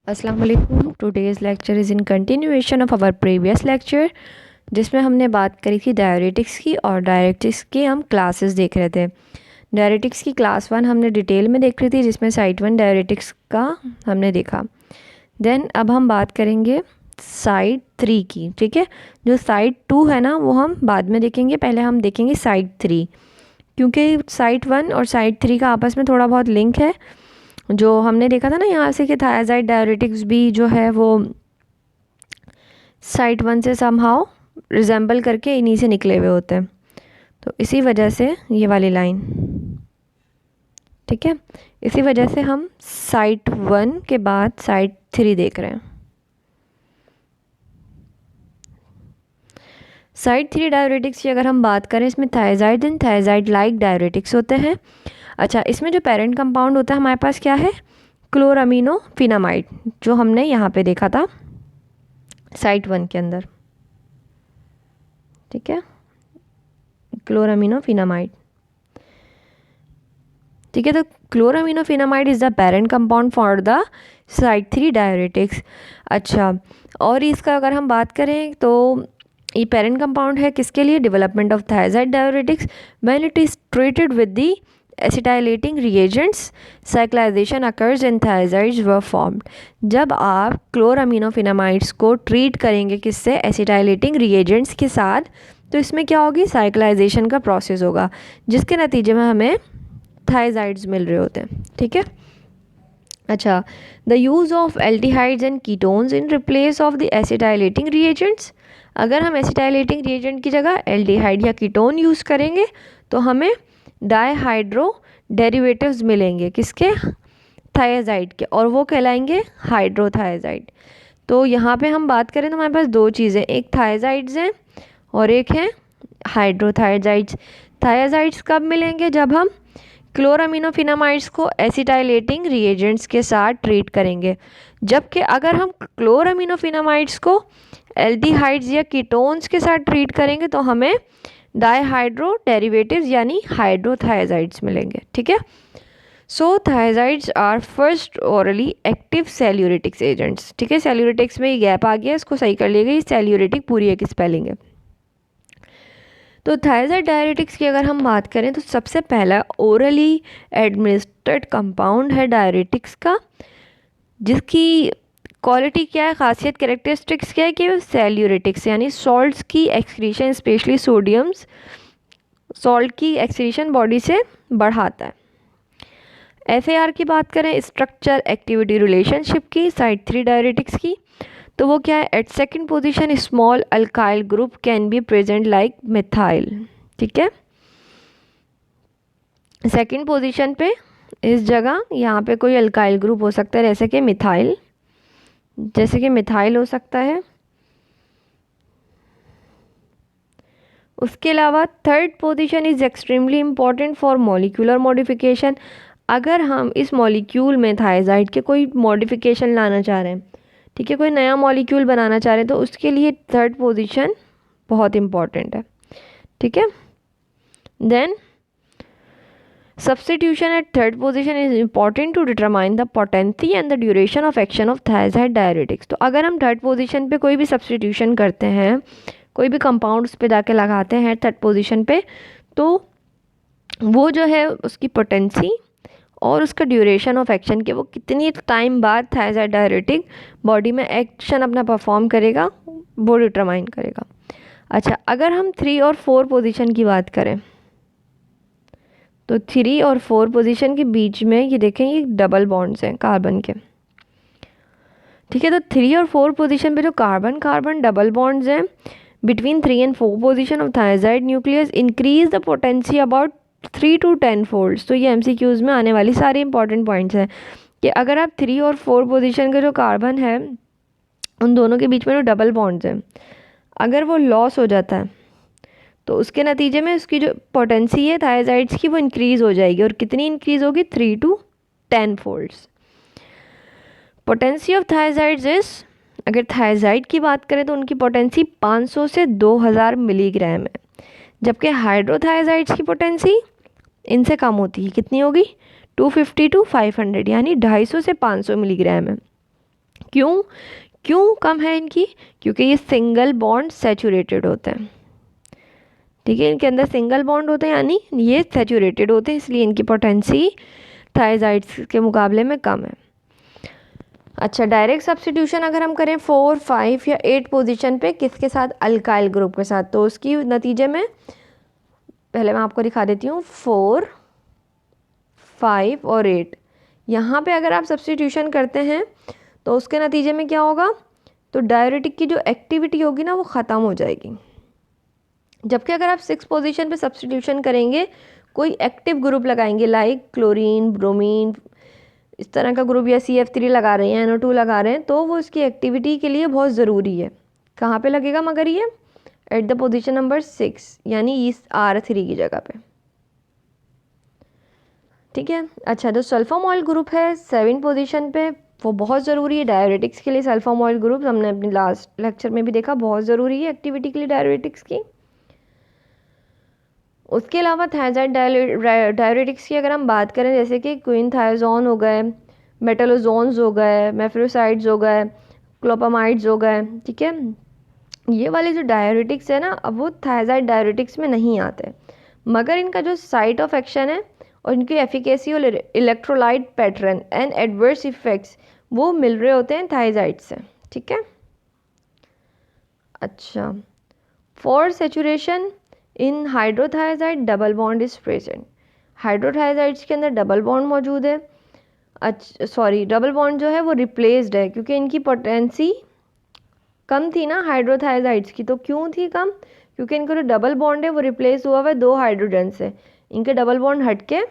अस्सलाम वालेकुम। Today's lecture is in continuation of our previous lecture, जिसमें हमने बात करी थी डायरेटिक्स की, और डायरेटिक्स की हम क्लासेस देख रहे थे। डायरेटिक्स की क्लास 1 हमने डिटेल में देख रही थी, जिसमें साइट 1 डायरेटिक्स का हमने देखा। देन अब हम बात करेंगे साइट 3 की, ठीक है। जो साइट 2 है ना, वो हम बाद में देखेंगे, पहले हम देखेंगे साइट 3, क्योंकि साइट 1 और साइट 3 का आपस में थोड़ा बहुत लिंक है। जो हमने देखा था ना यहाँ से कि थायराइड डायरेटिक्स भी जो है वो साइट 1 से समहाउ रिजेंबल करके इन्हीं से निकले हुए होते हैं, तो इसी वजह से ये वाली लाइन, ठीक है, इसी वजह से हम साइट 1 के बाद साइट 3 देख रहे हैं। साइट 3 डायरेटिक्स की अगर हम बात करें, इसमें thyroid and thyroid like diuretics होते हैं। अच्छा, इसमें जो पेरेंट कंपाउंड होता है हमारे पास क्या है, क्लोरामिनोफिनामाइड, जो हमने यहाँ पे देखा था साइट 1 के अंदर, ठीक है, क्लोरामिनोफिनामाइड, ठीक है। तो chloraminophenamide is the parent compound for the site 3 diuretics. अच्छा, और इसका अगर हम बात करें तो ये पेरेंट कंपाउंड है किसके लिए, development of thyroid diuretics when it is treated with the acetylating reagents, cyclization occurs and thiazides were formed. जब आप क्लोरामिनोफिनामाइड्स को ट्रीट करेंगे किससे, एसिटाइलेटिंग रिएजेंट्स के साथ, तो इसमें क्या होगी, साइक्लाइजेशन का प्रोसेस होगा, जिसके नतीजे में हमें थायराइड्स मिल रहे होते हैं, ठीक है। अच्छा, the use of aldehydes and ketones in replace of the acetylating reagents. अगर हम एसिटाइलेटिंग रिएजेंट की जगह एल्डिहाइड या कीटोन यूज़ करेंगे तो हमें डाईहाइड्रो डेरिवेटिव्स मिलेंगे किसके, थायराइड के, और वो कहलाएंगे हाइड्रोथायराइड। तो यहाँ पे हम बात करें तो हमारे पास दो चीज़ें, एक थायराइड्स हैं और एक है हाइड्रोथायराइड्स। थायराइड्स कब मिलेंगे, जब हम क्लोरामिनोफिनामाइड्स को एसिटाइलेटिंग रिएजेंट्स के साथ ट्रीट करेंगे, जबकि अगर हम क्लोरामिनोफिनामाइड्स को एल्डिहाइड्स या कीटोन्स के साथ ट्रीट करेंगे तो हमें डाईहाइड्रो डेरिवेटिव्स यानी हाइड्रोथायराइड्स मिलेंगे, ठीक है। So thiazides are first orally active saluretics agents, ठीक है। सेल्यूरेटिक्स में ये गैप आ गया, इसको सही कर लिएगा, ये सेल्यूरेटिक पूरी एक स्पेलिंग है। तो थायराइड डायरेटिक्स की अगर हम बात करें तो सबसे पहला ओरली एडमिनिस्ट्रेड कंपाउंड है डायरेटिक्स का, जिसकी क्वालिटी क्या है, खासियत कैरेक्टरिस्टिक्स क्या है कि वो सेल्यूरेटिक्स यानी सॉल्ट्स की एक्सक्रीशन, स्पेशली सोडियम्स सॉल्ट की एक्सक्रीशन बॉडी से बढ़ाता है। एफएआर की बात करें, स्ट्रक्चर एक्टिविटी रिलेशनशिप की, साइट 3 डायरेटिक्स की, तो वो क्या है, at second position small alkyl group can be present like methyl, ठीक है। सेकंड पोजीशन पे इस जगह यहाँ पे कोई अल्काइल ग्रुप हो सकता है, जैसे कि मिथाइल, जैसे कि मिथाइल हो सकता है। उसके अलावा third position is extremely important for molecular modification. अगर हम इस मॉलिक्यूल में थायराइड के कोई मॉडिफिकेशन लाना चाह रहे हैं, ठीक है, कोई नया मॉलिक्यूल बनाना चाह रहे हैं, तो उसके लिए थर्ड पोजीशन बहुत इम्पॉर्टेंट है, ठीक है। Then substitution at third position is important to determine the potency and the duration of action of thyroid diuretics. तो अगर हम थर्ड पोजीशन पे कोई भी सब्स्टिट्यूशन करते हैं, कोई भी कंपाउंड उस पर जाके लगाते हैं थर्ड पोजीशन पे, तो वो जो है उसकी पोटेंसी और उसका ड्यूरेशन ऑफ एक्शन के, वो कितनी टाइम बाद थायराइड डायरेटिक बॉडी में एक्शन अपना परफॉर्म करेगा, वो डिटरमाइन करेगा। अच्छा, अगर हम 3 और 4 पोजीशन की बात करें तो 3 और 4 पोजीशन के बीच में ये देखें, ये डबल बॉन्ड्स हैं कार्बन के, ठीक है। तो 3 और 4 पोजीशन पे जो कार्बन कार्बन डबल बॉन्ड्स हैं between 3 and 4 position of thyroid nucleus increase the potency about 3 to 10 folds. तो ये एमसीक्यूज़ में आने वाली सारी इंपॉर्टेंट पॉइंट्स हैं कि अगर आप 3 और 4 पोजीशन के जो कार्बन है उन दोनों के बीच में जो डबल बॉन्ड्स हैं, अगर वो लॉस हो जाता है तो उसके नतीजे में उसकी जो पोटेंसी है थायराइड्स की, वो इंक्रीज़ हो जाएगी, और कितनी इंक्रीज़ होगी, 3 to 10 folds. Potency of thyroids is, अगर थायराइड की बात करें तो उनकी पोटेंसी 500 से 2000 मिलीग्राम है, जबकि हाइड्रोथायराइड्स की पोटेंसी इनसे कम होती है, कितनी होगी, 250 to 500, यानी 250 से 500 मिलीग्राम है। क्यों क्यों कम है इनकी? क्योंकि ये सिंगल बॉन्ड सैचुरेटेड होते हैं, ठीक है, इनके अंदर सिंगल बॉन्ड होते हैं यानी ये सैचुरेटेड होते हैं, इसलिए इनकी पोटेंसी थायजाइड्स के मुकाबले में कम है। अच्छा, डायरेक्ट सब्स्टिट्यूशन अगर हम करें 4, 5 या 8 पोजीशन पे किसके साथ? अल्काइल ग्रुप के साथ, तो उसकी नतीजे में पहले मैं आपको दिखा देती हूँ 4, 5 और 8। यहाँ पे अगर आप सब्स्टिट्यूशन करते हैं तो उसके नतीजे में क्या होगा? तो डायरेटिक की जो एक्टिविटी होगी ना वो ख़त्म हो जाएगी। जबकि अगर आप 6 पोजीशन पे सब्स्टिट्यूशन करेंगे, कोई एक्टिव ग्रुप लगाएंगे लाइक क्लोरीन, ब्रोमीन, इस तरह का ग्रुप, या CF3 लगा रहे हैं, NO2 लगा रहे हैं, तो वो उसकी एक्टिविटी के लिए बहुत ज़रूरी है। कहाँ पे लगेगा मगर ये? एट द पोजीशन नंबर 6, यानी इस R3 की जगह पे, ठीक है। अच्छा, जो सल्फामॉल ग्रुप है 7 पोजीशन पे, वो बहुत ज़रूरी है डायरेटिक्स के लिए। सल्फामॉल ग्रुप हमने अपने लास्ट लेक्चर में भी देखा, बहुत ज़रूरी है एक्टिविटी के लिए डायरेटिक्स की। उसके अलावा थायजाइड डायरेटिक्स की अगर हम बात करें, जैसे कि क्विनथाइजोन हो गए, मेटलोजोन्स हो गए, मेफ्रोसाइड्स हो गए, क्लोपामाइड्स हो गए, ठीक है, ये वाले जो डायरेटिक्स है ना, अब वो थायजाइड डायरेटिक्स में नहीं आते, मगर इनका जो साइट ऑफ एक्शन है और इनकी एफिकेसी और electrolyte pattern and adverse effects वो मिल रहे होते हैं थायजाइड से, ठीक है। अच्छा, for saturation in hydrothiazide double bond is present. Hydrothiazides के अंदर डबल बॉन्ड मौजूद है। अच्छा सॉरी, डबल बॉन्ड जो है वो रिप्लेस्ड है, क्योंकि इनकी पोटेंसी कम थी ना हाइड्रोथायजाइड्स की। तो क्यों थी कम? क्योंकि इनका जो डबल बॉन्ड है वो रिप्लेस हुआ हुआ है 2 हाइड्रोजन से। इनके डबल बॉन्ड हटके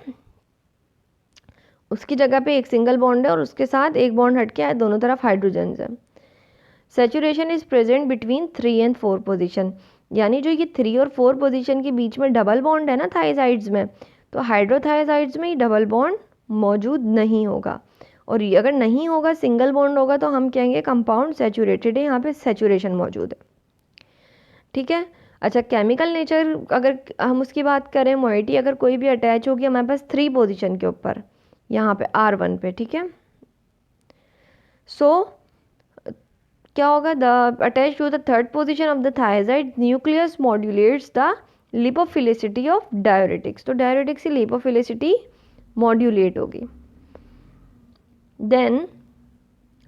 उसकी जगह पे एक सिंगल बॉन्ड है और उसके साथ एक बॉन्ड हटके है, दोनों तरफ हाइड्रोजन है। Saturation is present between 3 and 4 position, यानी जो ये 3 और 4 पोजीशन के बीच में डबल बॉन्ड है ना थायजाइड्स में, तो हाइड्रोथायजाइड्स में ये डबल बॉन्ड मौजूद नहीं होगा। और ये अगर नहीं होगा, सिंगल बॉन्ड होगा, तो हम कहेंगे कंपाउंड सैचुरेटेड है, यहाँ पे सैचुरेशन मौजूद है, ठीक है। अच्छा, केमिकल नेचर अगर हम उसकी बात करें, मोइटी अगर कोई भी अटैच होगी हमारे पास 3 पोजीशन के ऊपर, यहाँ पे R1 पे, ठीक है, सो क्या होगा? The attach to the third position of the thiazide nucleus modulates the lipophilicity of diuretics. तो डायरेटिक्स की लिपोफिलिसिटी मॉड्यूलेट होगी। Then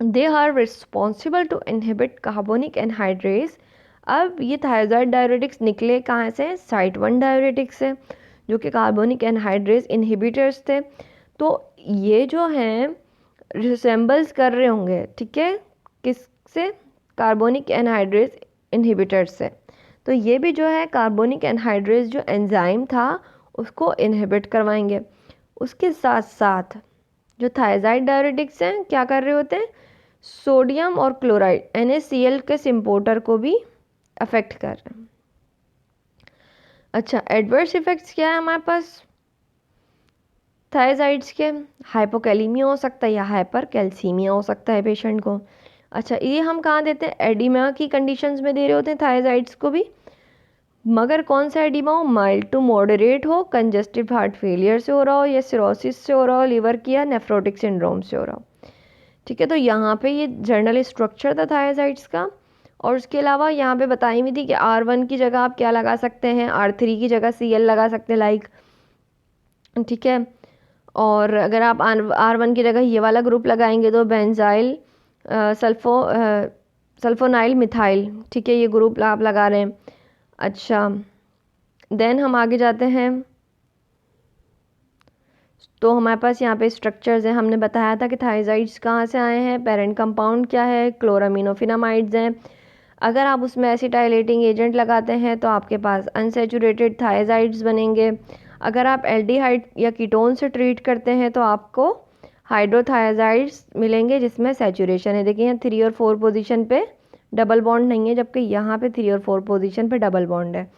they are responsible to inhibit carbonic anhydrase. अब ये थायजाइड डायरेटिक्स निकले कहाँ से? साइट 1 डायरेटिक्स से, जो कि कार्बोनिक एनहाइड्रेस इनहिबिटर्स थे। तो ये जो हैं रिसेंबल्स कर रहे होंगे, ठीक है, किससे? कार्बोनिक एनहाइड्रेस इनहिबिटर्स से। तो ये भी जो है कार्बोनिक एनहाइड्रेस जो एंजाइम था उसको इनहिबिट करवाएंगे। उसके साथ साथ जो थायजाइड डायरेटिक्स हैं क्या कर रहे होते हैं? सोडियम और क्लोराइड NaCl के सिम्पोर्टर को भी अफेक्ट कर रहे हैं। अच्छा, एडवर्स इफेक्ट्स क्या है हमारे पास थायजाइड्स के? हाइपोकैलीमिया हो सकता है या हाइपर कैल्सीमिया हो सकता है पेशेंट को। अच्छा, ये हम कहाँ देते हैं? एडिमा की कंडीशंस में दे रहे होते हैं थायजाइड्स को भी, मगर कौन सा एडिमा हो? माइल्ड टू मॉडरेट हो, कंजेस्टिव हार्ट फेलियर से हो रहा हो, या सिरोसिस से हो रहा हो, लिवर की, या नेफ्रोटिक सिंड्रोम से हो रहा हो, ठीक है। तो यहाँ पे ये जर्नल स्ट्रक्चर था थायजाइड्स का। और उसके अलावा यहाँ पे बताई हुई थी कि R1 की जगह आप क्या लगा सकते हैं? R3 की जगह Cl लगा सकते हैं, लाइक, ठीक है। और अगर आप R1 की जगह ये वाला ग्रुप लगाएंगे तो बेंजाइल सल्फोनाइल मिथाइल, ठीक है, ये ग्रुप आप लगा रहे हैं। अच्छा, देन हम आगे जाते हैं, तो हमारे पास यहाँ पे स्ट्रक्चर्स हैं। हमने बताया था कि थायजाइड्स कहाँ से आए हैं, पेरेंट कंपाउंड क्या है, क्लोरामिनोफिनामाइड्स हैं। अगर आप उसमें एसिटाइलेटिंग एजेंट लगाते हैं तो आपके पास अनसैचुरेटेड थायजाइड्स बनेंगे। अगर आप एल्डिहाइड या कीटोन से ट्रीट करते हैं तो आपको हाइड्रोथायजाइड्स मिलेंगे जिसमें सैचुरेशन है। देखिए यहाँ 3 और 4 पोजीशन पे डबल बॉन्ड नहीं है, जबकि यहाँ पे 3 और 4 पोजीशन पे डबल बॉन्ड है।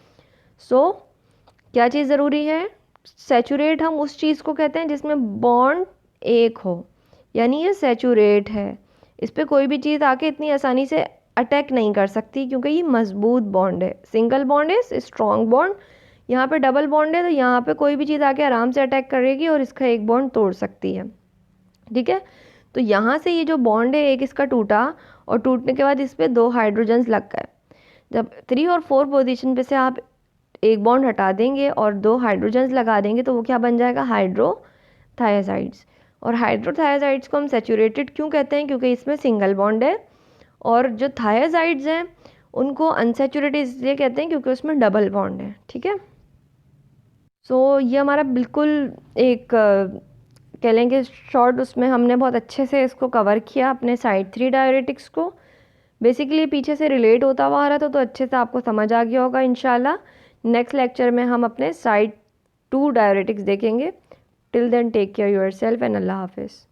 सो क्या चीज़ ज़रूरी है? सैचुरेट हम उस चीज़ को कहते हैं जिसमें बॉन्ड एक हो, यानी ये सैचुरेट है। इस पर कोई भी चीज़ आके इतनी आसानी से अटैक नहीं कर सकती, क्योंकि ये मजबूत बॉन्ड है। सिंगल बॉन्ड है स्ट्रॉन्ग बॉन्ड, यहाँ पे डबल बॉन्ड है, तो यहाँ पे कोई भी चीज़ आके आराम से अटैक करेगी और इसका एक बॉन्ड तोड़ सकती है, ठीक है। तो यहाँ से ये जो बॉन्ड है एक इसका टूटा और टूटने के बाद इस पर 2 हाइड्रोजन्स लग गए। जब 3 और 4 पोजीशन पे से आप एक बॉन्ड हटा देंगे और 2 हाइड्रोजन्स लगा देंगे तो वो क्या बन जाएगा, हाइड्रोथायाजाइड्स। और हाइड्रोथायाजाइड्स को हम सैचुरेटेड क्यों कहते हैं, क्योंकि इसमें सिंगल बॉन्ड है। और जो थायाजाइड्स हैं उनको अनसैचुरेटेड इसलिए कहते हैं क्योंकि उसमें डबल बॉन्ड है। ठीक है, सो ये हमारा बिल्कुल एक कह लें कि शॉर्ट, उसमें हमने बहुत अच्छे से इसको कवर किया अपने साइड 3 डायरेटिक्स को। बेसिकली पीछे से रिलेट होता हुआ आ रहा था तो अच्छे से आपको समझ आ गया होगा इंशाल्लाह। नेक्स्ट लेक्चर में हम अपने साइड 2 डायरेटिक्स देखेंगे। Till then take care yourself and अल्लाह हाफिज़।